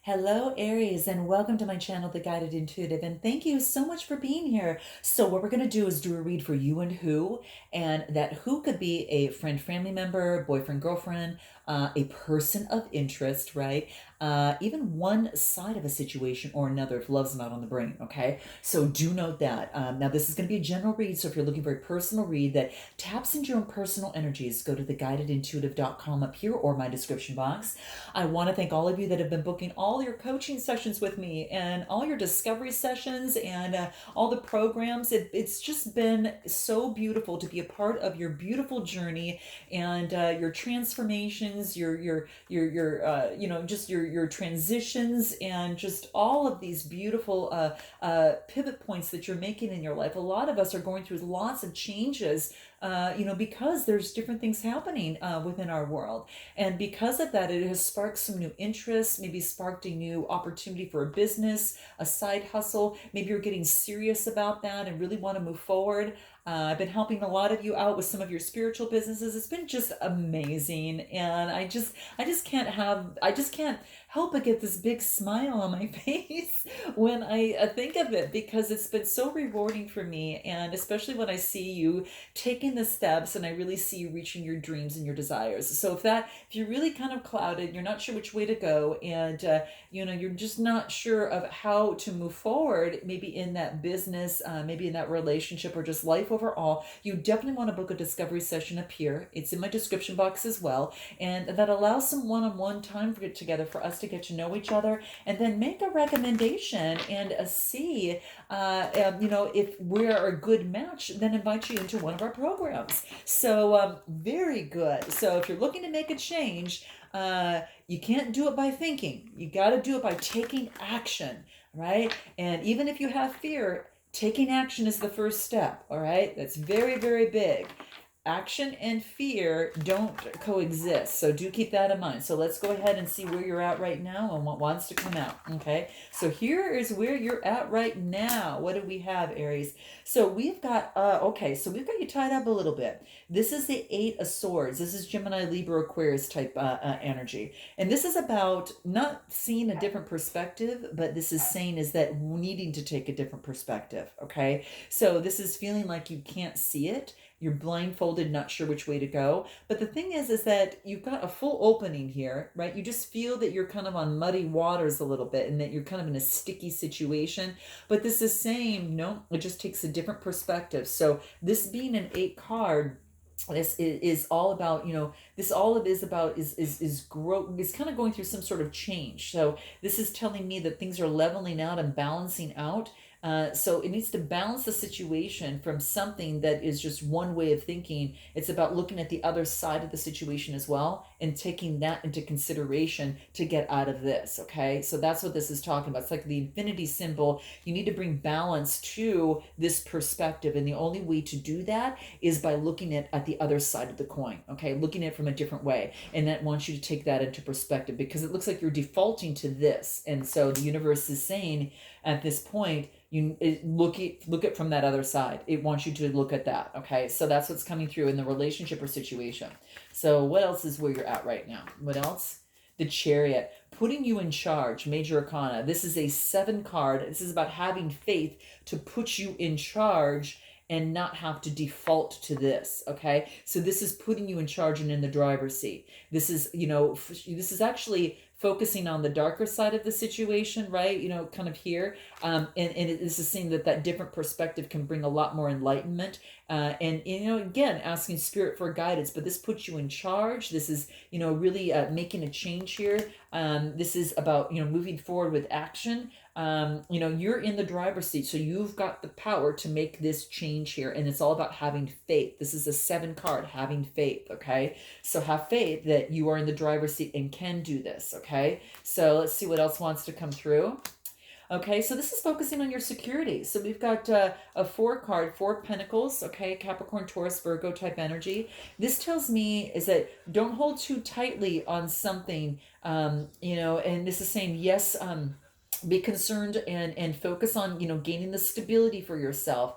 Hello, Aries, and welcome to my channel, The Guided Intuitive. And thank you so much for being here. So, what we're going to do is do a read for you and who, and that who could be a friend, family member, boyfriend, girlfriend, a person of interest, right? Even one side of a situation or another if love's not on the brain, okay? So, do note that. Now, this is going to be a general read. So, if you're looking for a personal read that taps into your own personal energies, go to theguidedintuitive.com up here or my description box. I want to thank all of you that have been booking all your coaching sessions with me and all your discovery sessions and all the programs. It's just been so beautiful to be a part of your beautiful journey and your transformations, just your transitions and just all of these beautiful pivot points that you're making in your life. A lot of us are going through lots of changes, because there's different things happening within our world. And because of that, it has sparked some new interests, maybe sparked a new opportunity for a business, a side hustle. Maybe you're getting serious about that and really want to move forward. I've been helping a lot of you out with some of your spiritual businesses. It's been just amazing, and I just can't help but get this big smile on my face when I think of it, because it's been so rewarding for me, and especially when I see you taking the steps and I really see you reaching your dreams and your desires. So if you're really kind of clouded, you're not sure which way to go, and you're just not sure of how to move forward, maybe in that business, maybe in that relationship, or just life overall, you definitely want to book a discovery session up here. It's in my description box as well, and that allows some one-on-one time to get together for us to get to know each other and then make a recommendation and see if we're a good match, then invite you into one of our programs. So very good. So if you're looking to make a change, you can't do it by thinking. You got to do it by taking action, right? And even if you have fear, taking action is the first step, all right? That's very, very big. Action and fear don't coexist. So do keep that in mind. So let's go ahead and see where you're at right now and what wants to come out. Okay. So here is where you're at right now. What do we have, Aries? So we've got, so we've got you tied up a little bit. This is the Eight of Swords. This is Gemini, Libra, Aquarius type energy. And this is about not seeing a different perspective, but this is saying is that needing to take a different perspective. Okay. So this is feeling like you can't see it. You're blindfolded, not sure which way to go. But the thing is that you've got a full opening here, right? You just feel that you're kind of on muddy waters a little bit and that you're kind of in a sticky situation. But this is saying, no, it just takes a different perspective. So this being an 8 card, this is all about, this all it is about is grow, is kind of going through some sort of change. So this is telling me that things are leveling out and balancing out. So it needs to balance the situation from something that is just one way of thinking. It's about looking at the other side of the situation as well and taking that into consideration to get out of this. Okay. So that's what this is talking about. It's like the infinity symbol. You need to bring balance to this perspective. And the only way to do that is by looking at the other side of the coin. Okay. Looking at it from a different way. And that wants you to take that into perspective, because it looks like you're defaulting to this. And so the universe is saying at this point, look at from that other side. It wants you to look at that. Okay. So that's what's coming through in the relationship or situation. So what else is where you're at right now? What else? The Chariot, putting you in charge, major arcana. This is a 7 card. This is about having faith to put you in charge and not have to default to this. Okay. So this is putting you in charge and in the driver's seat. This is, this is actually focusing on the darker side of the situation, right? Kind of here. And this is saying that different perspective can bring a lot more enlightenment. Again, asking spirit for guidance, but this puts you in charge. This is, really making a change here. This is about, moving forward with action. You're in the driver's seat, so you've got the power to make this change here. And it's all about having faith. This is a 7 card, having faith. Okay. So have faith that you are in the driver's seat and can do this. Okay. So let's see what else wants to come through. Okay, so this is focusing on your security. So we've got a 4 card, 4 pentacles, okay, Capricorn, Taurus, Virgo type energy. This tells me is that don't hold too tightly on something, and this is saying, yes, be concerned and focus on, gaining the stability for yourself.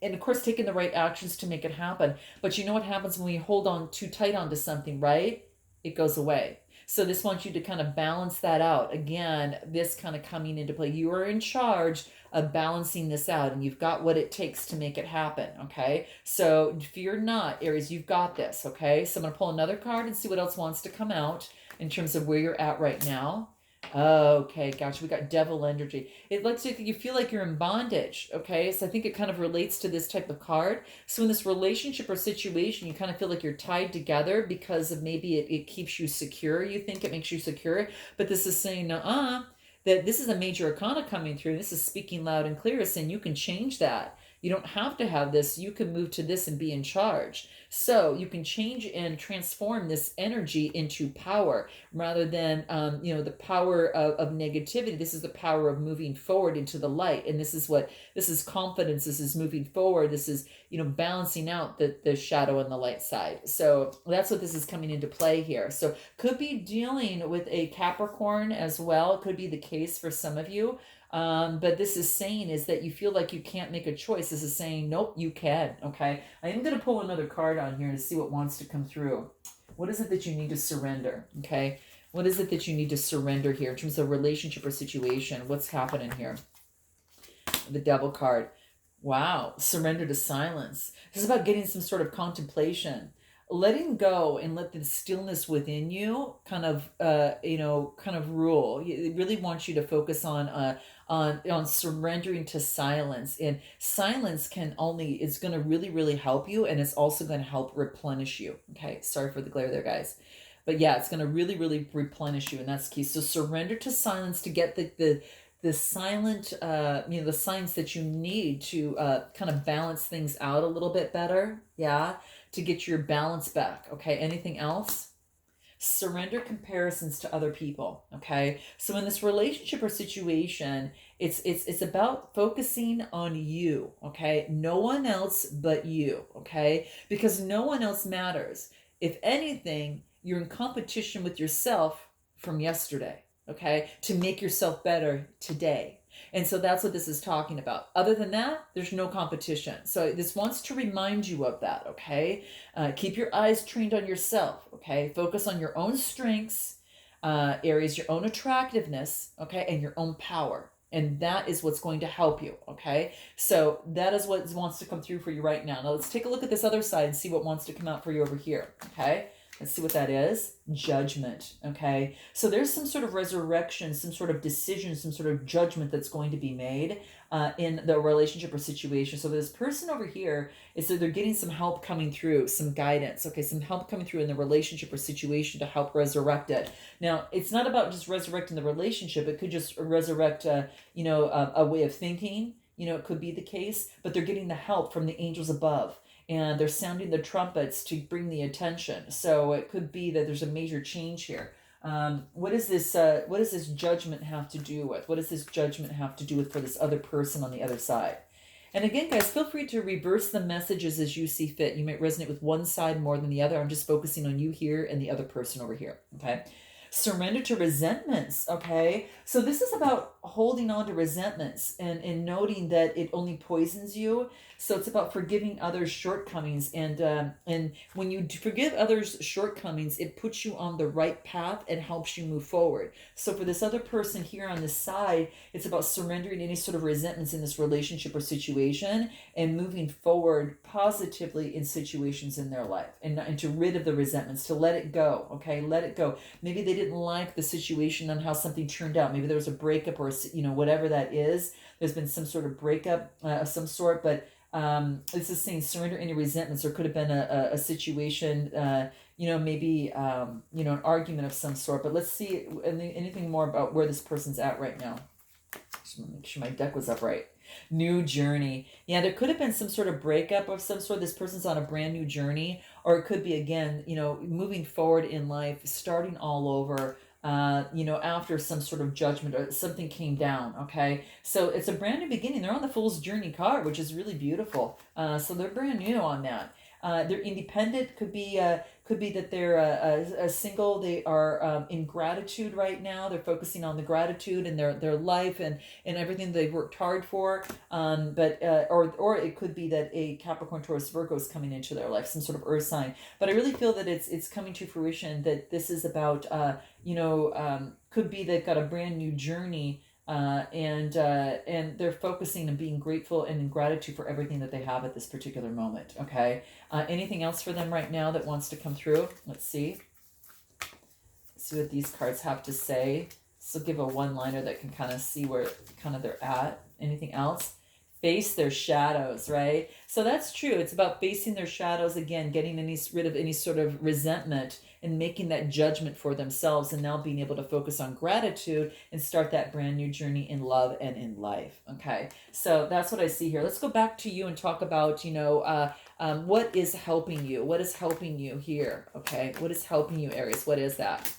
And of course, taking the right actions to make it happen. But you know what happens when we hold on too tight onto something, right? It goes away. So this wants you to kind of balance that out. Again, this kind of coming into play. You are in charge of balancing this out, and you've got what it takes to make it happen. Okay. So fear not, Aries, you've got this. Okay. So I'm going to pull another card and see what else wants to come out in terms of where you're at right now. Okay, gotcha. We got devil energy. It looks like you feel like you're in bondage. Okay, so I think it kind of relates to this type of card. So in this relationship or situation, you kind of feel like you're tied together because of maybe it keeps you secure. You think it makes you secure, but this is saying, that this is a major arcana coming through. This is speaking loud and clear, saying you can change that. You don't have to have this. You can move to this and be in charge. So you can change and transform this energy into power rather than, the power of negativity. This is the power of moving forward into the light. And this is confidence. This is moving forward. This is, balancing out the shadow and the light side. So that's what this is coming into play here. So could be dealing with a Capricorn as well. It could be the case for some of you. But this is saying is that you feel like you can't make a choice. This is saying, nope, you can. Okay. I am going to pull another card on here to see what wants to come through. What is it that you need to surrender? Okay. What is it that you need to surrender here in terms of relationship or situation? What's happening here? The Devil card. Wow. Surrender to silence. This is about getting some sort of contemplation, letting go and let the stillness within you kind of rule. It really wants you to focus on surrendering to silence. And silence is going to really, really help you, and it's also going to help replenish you. Okay, sorry for the glare there, guys. But yeah, it's going to really, really replenish you, and that's key. So surrender to silence to get the silent, the signs that you need to kind of balance things out a little bit better. Yeah, to get your balance back. Okay, anything else? Surrender comparisons to other people. Okay, so in this relationship or situation, it's about focusing on you. Okay, no one else but you. Okay, because no one else matters. If anything, you're in competition with yourself from yesterday. Okay, to make yourself better today. And so that's what this is talking about. Other than that, there's no competition. So this wants to remind you of that, okay? Keep your eyes trained on yourself, okay? Focus on your own strengths, Aries, your own attractiveness, okay? And your own power. And that is what's going to help you, okay? So that is what wants to come through for you right now. Now let's take a look at this other side and see what wants to come out for you over here, okay? Let's see what that is. Judgment. Okay. So there's some sort of resurrection, some sort of decision, some sort of judgment that's going to be made in the relationship or situation. So this person over here is that they're getting some help coming through, some guidance. Okay. Some help coming through in the relationship or situation to help resurrect it. Now, it's not about just resurrecting the relationship. It could just resurrect, a way of thinking. It could be the case, but they're getting the help from the angels above, and they're sounding the trumpets to bring the attention. So it could be that there's a major change here. What does this judgment have to do with? What does this judgment have to do with for this other person on the other side? And again, guys, feel free to reverse the messages as you see fit. You might resonate with one side more than the other. I'm just focusing on you here and the other person over here. Okay. Surrender to resentments. Okay. So this is about holding on to resentments and noting that it only poisons you. So it's about forgiving others' shortcomings, and when you forgive others' shortcomings, it puts you on the right path and helps you move forward. So for this other person here on this side, it's about surrendering any sort of resentments in this relationship or situation and moving forward positively in situations in their life, and to rid of the resentments, to let it go. Okay, let it go. Maybe they didn't like the situation on how something turned out. Maybe there was a breakup or whatever that is. There's been some sort of breakup of some sort, but this is saying surrender any resentments. There could have been a situation, maybe, an argument of some sort. But let's see anything more about where this person's at right now. Just want to make sure my deck was upright. New journey. Yeah, there could have been some sort of breakup of some sort. This person's on a brand new journey. Or it could be, again, moving forward in life, starting all over. After some sort of judgment or something came down, okay? So it's a brand new beginning. They're on the Fool's Journey card, which is really beautiful. So they're brand new on that. They're independent. Could be that they're a single. They are in gratitude right now. They're focusing on the gratitude in their life and everything they've worked hard for. But or it could be that a Capricorn, Taurus, Virgo is coming into their life, some sort of earth sign. But I really feel that it's coming to fruition, that this is about could be they've got a brand new journey, and they're focusing on being grateful and in gratitude for everything that they have at this particular moment. Okay. Anything else for them right now that wants to come through? Let's see. See what these cards have to say. So give a one-liner that can kind of see where kind of they're at. Anything else? Face their shadows, right? So that's true. It's about facing their shadows again, getting rid of any sort of resentment and making that judgment for themselves, and now being able to focus on gratitude and start that brand new journey in love and in life. Okay, so that's what I see here. Let's go back to you and talk about, what is helping you? What is helping you here? Okay, what is helping you, Aries? What is that?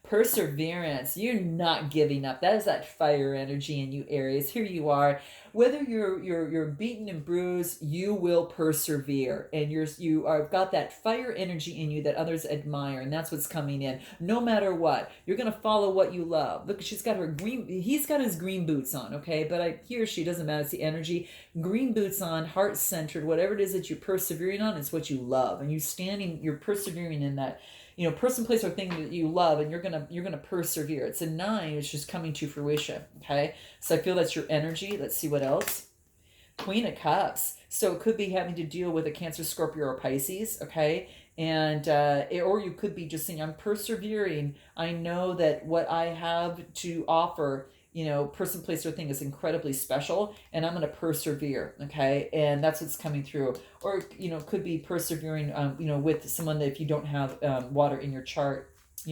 Perseverance. You're not giving up. That is that fire energy in you, Aries. Here you are. Whether you're beaten and bruised, you will persevere, and you are got that fire energy in you that others admire, and that's what's coming in. No matter what, you're gonna follow what you love. Look, she's got her green. He's got his green boots on. Okay, but he or she doesn't matter. It's the energy. Green boots on, heart centered. Whatever it is that you're persevering on, it's what you love, and you're persevering in that person, place, or thing that you love, and you're gonna persevere. It's a 9, it's just coming to fruition. Okay, so I feel that's your energy. Let's see what else. Queen of Cups. So it could be having to deal with a Cancer, Scorpio, or Pisces. Okay, and or you could be just saying, I'm persevering. I know that what I have to offer, person, place, or thing is incredibly special, and I'm going to persevere. Okay, and that's what's coming through. Or could be persevering, with someone that if you don't have water in your chart,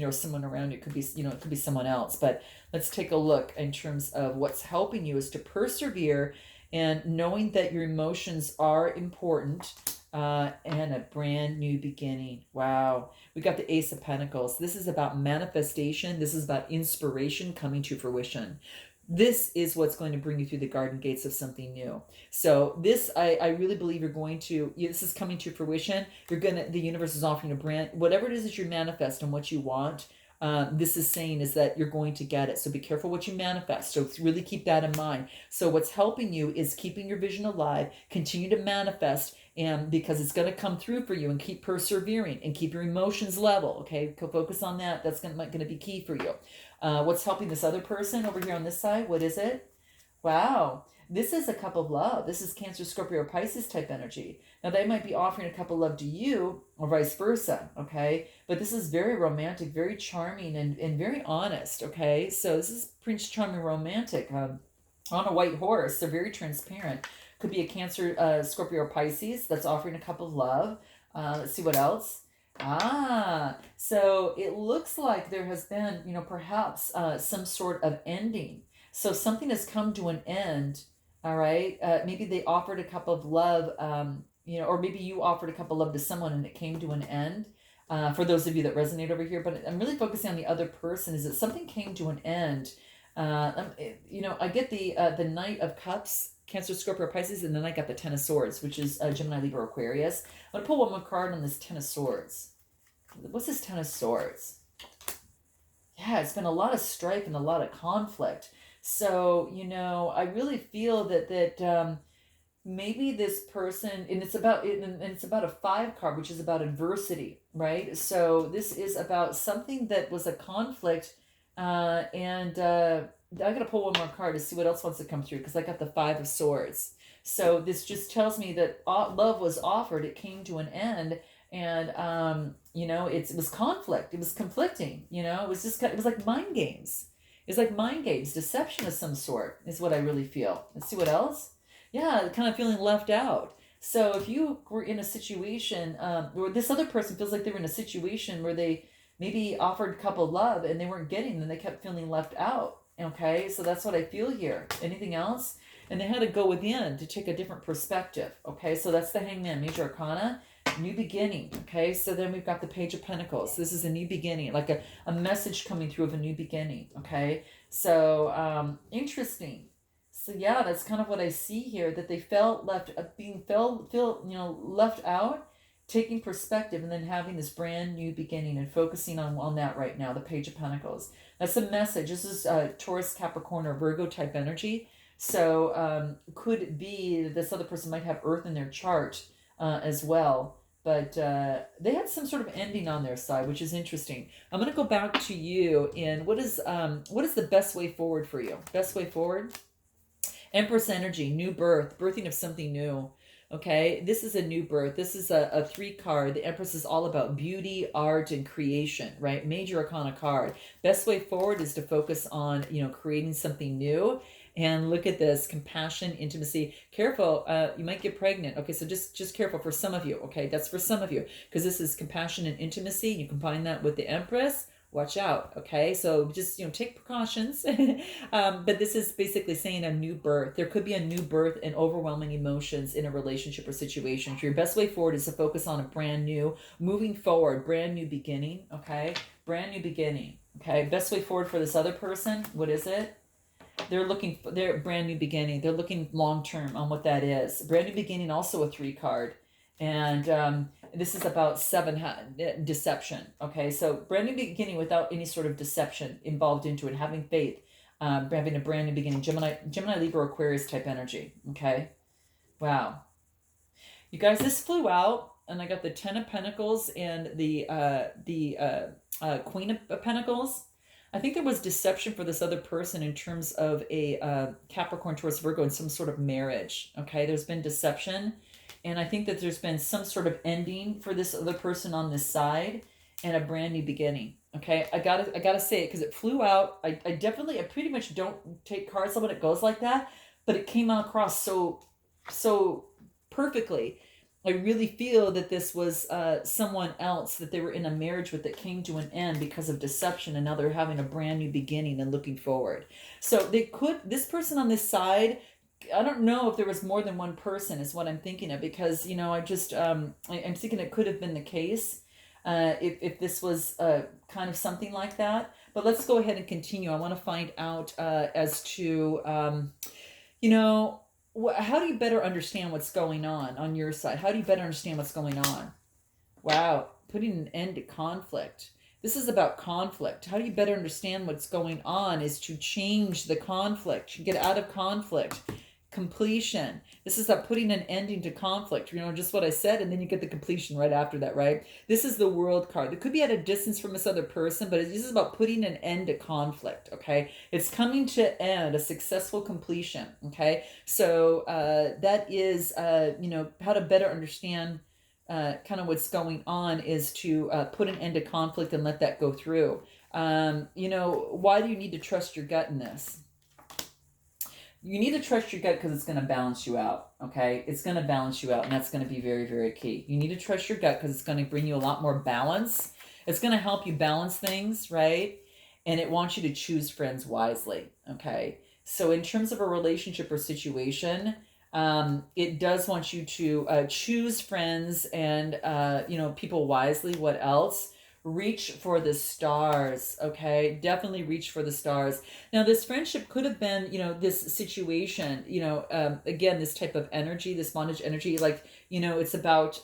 someone around you, could be, it could be someone else. But let's take a look in terms of what's helping you is to persevere, and knowing that your emotions are important, and a brand new beginning. Wow. We got the Ace of Pentacles. This is about manifestation. This is about inspiration coming to fruition. This is what's going to bring you through the garden gates of something new. So this, I really believe you're going to, this is coming to fruition. The universe is offering a brand, whatever it is that you manifest and what you want. This is saying is that you're going to get it. So be careful what you manifest. So really keep that in mind. So what's helping you is keeping your vision alive, continue to manifest, and because it's going to come through for you, and keep persevering and keep your emotions level. Okay, focus on that. That's going to be key for you. What's helping this other person over here on this side? What is it? Wow. This is a cup of love. This is Cancer, Scorpio, or Pisces type energy. Now, they might be offering a cup of love to you or vice versa, okay? But this is very romantic, very charming, and very honest, okay? So this is Prince Charming Romantic on a white horse. They're very transparent. Could be a Cancer, Scorpio, or Pisces that's offering a cup of love. Let's see what else. So it looks like there has been, perhaps some sort of ending. So something has come to an end. All right. Maybe they offered a cup of love, or maybe you offered a cup of love to someone and it came to an end. For those of you that resonate over here, but I'm really focusing on the other person. Is that something came to an end? I get the Knight of Cups, Cancer, Scorpio, Pisces, and then I got the Ten of Swords, which is Gemini, Libra, Aquarius. I'm going to pull one more card on this Ten of Swords. What's this Ten of Swords? Yeah, it's been a lot of strife and a lot of conflict. So, I really feel that maybe this person, and it's about a 5 card, which is about adversity, right? So this is about something that was a conflict, and I gotta pull one more card to see what else wants to come through, because I got the 5 of Swords. So this just tells me that love was offered, it came to an end, and it was conflict, it was conflicting, it was just it was like mind games. It's like mind games, deception of some sort is what I really feel. Let's see what else. Yeah, kind of feeling left out. So if you were in a situation where this other person feels like they were in a situation where they maybe offered a couple love and they weren't getting, then they kept feeling left out. Okay, so that's what I feel here. Anything else? And they had to go within to take a different perspective. Okay, so that's the Hangman, Major Arcana. New beginning. Okay, so then we've got the Page of Pentacles. This is a new beginning, like a message coming through of a new beginning. Okay, so interesting. So yeah, that's kind of what I see here, that they felt left out, taking perspective and then having this brand new beginning and focusing on that right now, the Page of Pentacles. That's a message. This is Taurus, Capricorn, or Virgo type energy. So could it be that this other person might have Earth in their chart as well? But they had some sort of ending on their side, which is interesting. I'm going to go back to you. And what is the best way forward for you? Best way forward? Empress energy, new birth, birthing of something new. Okay, this is a new birth. This is a 3 card. The Empress is all about beauty, art, and creation, right? Major Arcana card. Best way forward is to focus on, creating something new. And look at this, compassion, intimacy. Careful, you might get pregnant. Okay, so just careful for some of you. Okay, that's for some of you, because this is compassion and intimacy. You combine that with the Empress. Watch out. Okay, so just take precautions. But this is basically saying a new birth. There could be a new birth and overwhelming emotions in a relationship or situation. So your best way forward is to focus on a brand new, moving forward, brand new beginning. Okay, brand new beginning. Okay, best way forward for this other person. What is it? They're looking for their brand new beginning. They're looking long term on what that is. Brand new beginning, also a 3 card. And this is about deception. Okay, so brand new beginning without any sort of deception involved into it, having faith, having a brand new beginning. Gemini, Libra, Aquarius type energy. Okay, wow, you guys, this flew out, and I got the 10 of Pentacles and the Queen of Pentacles. I think there was deception for this other person in terms of a Capricorn, Taurus, Virgo, and some sort of marriage. Okay, there's been deception. And I think that there's been some sort of ending for this other person on this side and a brand new beginning. Okay, I gotta say it because it flew out. I pretty much don't take cards when it goes like that, but it came across so perfectly. I really feel that this was someone else that they were in a marriage with that came to an end because of deception, and now they're having a brand new beginning and looking forward. So this person on this side, I don't know if there was more than one person is what I'm thinking of, because I'm thinking it could have been the case if this was kind of something like that. But let's go ahead and continue. I want to find out as to how do you better understand what's going on your side? How do you better understand what's going on? Wow, putting an end to conflict. This is about conflict. How do you better understand what's going on is to change the conflict, get out of conflict. Completion. This is about putting an ending to conflict. Just what I said, and then you get the completion right after that, right? This is the World card. It could be at a distance from this other person, but this is about putting an end to conflict, okay? It's coming to end, a successful completion, okay? So that is, how to better understand kind of what's going on is to put an end to conflict and let that go through. Why do you need to trust your gut in this? You need to trust your gut because it's going to balance you out, okay? It's going to balance you out, and that's going to be very, very key. You need to trust your gut because it's going to bring you a lot more balance. It's going to help you balance things, right? And it wants you to choose friends wisely, okay? So in terms of a relationship or situation, it does want you to choose friends and, people wisely. What else? Reach for the stars, okay? Definitely reach for the stars. Now, this friendship could have been, this situation, again, this type of energy, this bondage energy, like, it's about,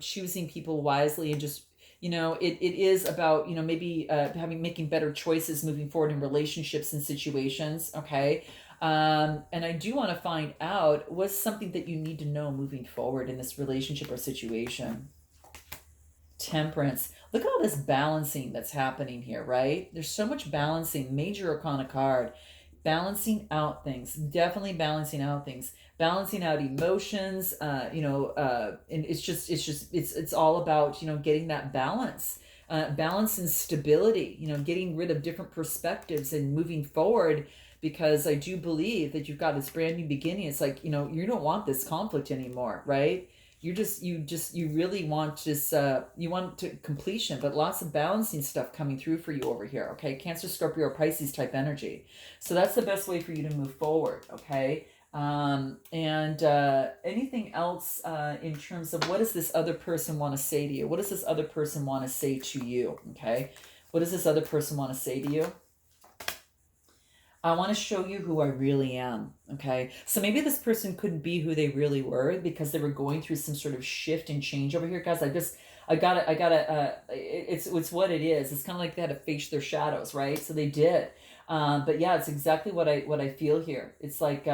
choosing people wisely and just, it is about, maybe making better choices moving forward in relationships and situations, okay? And I do want to find out what's something that you need to know moving forward in this relationship or situation. Temperance. Look at all this balancing that's happening here, right? There's so much balancing. Major Arcana card. Balancing out things. Definitely balancing out things. Balancing out emotions. And it's all about, getting that balance. Balance and stability. Getting rid of different perspectives and moving forward, because I do believe that you've got this brand new beginning. It's like, you don't want this conflict anymore, right? You really want you want to completion, but lots of balancing stuff coming through for you over here, okay? Cancer, Scorpio, or Pisces type energy. So that's the best way for you to move forward, okay? Anything else in terms of what does this other person want to say to you? What does this other person want to say to you, okay? What does this other person want to say to you? I want to show you who I really am. Okay. So maybe this person couldn't be who they really were because they were going through some sort of shift and change over here, guys. It's what it is. It's kind of like they had to face their shadows, right? So they did. But yeah, it's exactly what I feel here. It's like,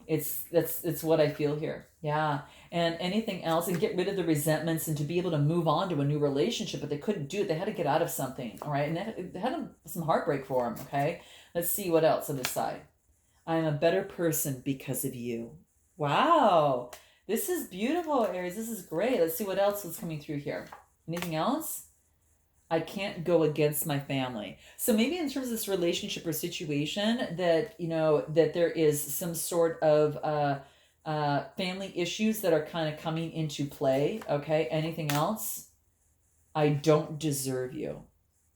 it's what I feel here. Yeah. And anything else and get rid of the resentments and to be able to move on to a new relationship, but they couldn't do it. They had to get out of something. All right. And they had some heartbreak for them. Okay. Let's see what else on this side. I am a better person because of you. Wow. This is beautiful, Aries. This is great. Let's see what else is coming through here. Anything else? I can't go against my family. So maybe in terms of this relationship or situation that, that there is some sort of family issues that are kind of coming into play. Okay. Anything else? I don't deserve you.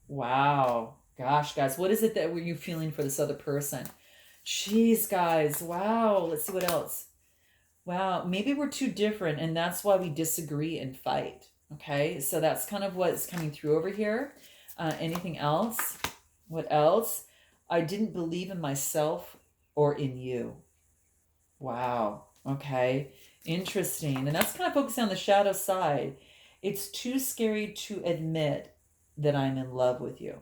Wow. Gosh, guys, what is it that were you feeling for this other person? Jeez, guys. Wow. Let's see what else. Wow. Maybe we're too different, and that's why we disagree and fight. Okay. So that's kind of what's coming through over here. Anything else? What else? I didn't believe in myself or in you. Wow. Okay. Interesting. And that's kind of focusing on the shadow side. It's too scary to admit that I'm in love with you.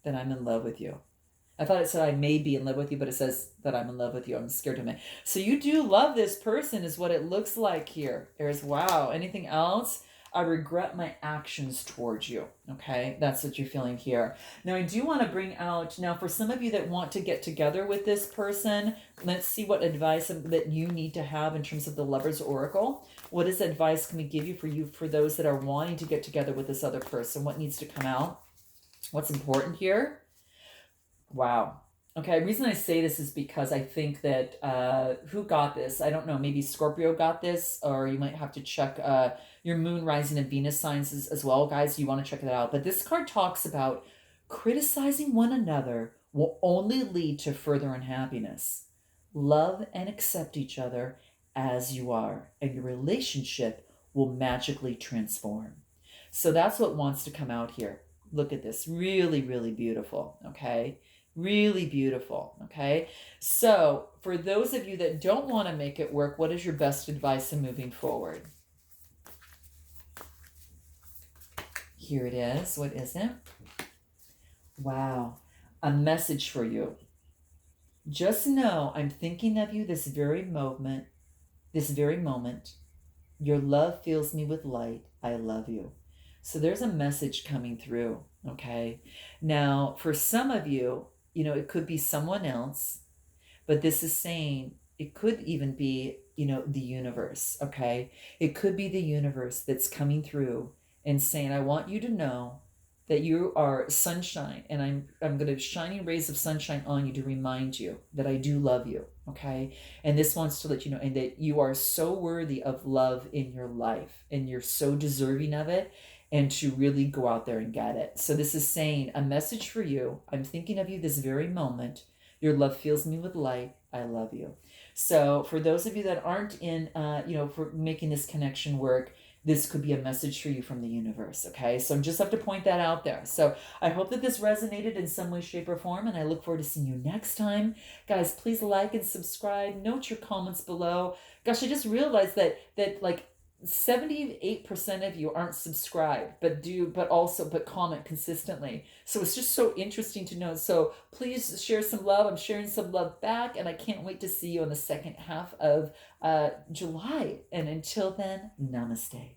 That I'm in love with you. I thought it said I may be in love with you, but it says that I'm in love with you. I'm scared to admit. So you do love this person, is what it looks like here. There's wow. Anything else? I regret my actions towards you. Okay, that's what you're feeling here. Now, I do want to bring out, now for some of you that want to get together with this person, let's see what advice that you need to have in terms of the Lover's Oracle. What is advice can we give you for those that are wanting to get together with this other person? What needs to come out? What's important here? Wow. Okay, the reason I say this is because I think that who got this? I don't know. Maybe Scorpio got this, or you might have to check your moon, rising, and Venus signs as well, guys. You want to check that out. But this card talks about criticizing one another will only lead to further unhappiness. Love and accept each other as you are, and your relationship will magically transform. So that's what wants to come out here. Look at this. Really, really beautiful. Okay. Really beautiful. Okay. So for those of you that don't want to make it work, what is your best advice in moving forward? Here it is. What is it? Wow. A message for you. Just know I'm thinking of you this very moment. This very moment. Your love fills me with light. I love you. So there's a message coming through. Okay. Now, for some of you, it could be someone else, but this is saying it could even be, the universe. Okay. It could be the universe that's coming through and saying, I want you to know that you are sunshine, and I'm going to shining rays of sunshine on you to remind you that I do love you. Okay. And this wants to let you know, and that you are so worthy of love in your life, and you're so deserving of it, and to really go out there and get it. So this is saying a message for you. I'm thinking of you this very moment. Your love fills me with light. I love you. So for those of you that aren't in, for making this connection work, this could be a message for you from the universe. Okay. So just have to point that out there. So I hope that this resonated in some way, shape, or form. And I look forward to seeing you next time. Guys, please like and subscribe. Note your comments below. Gosh, I just realized that like 78% of you aren't subscribed, but comment consistently. So it's just so interesting to know. So please share some love. I'm sharing some love back, and I can't wait to see you in the second half of July. And until then, namaste.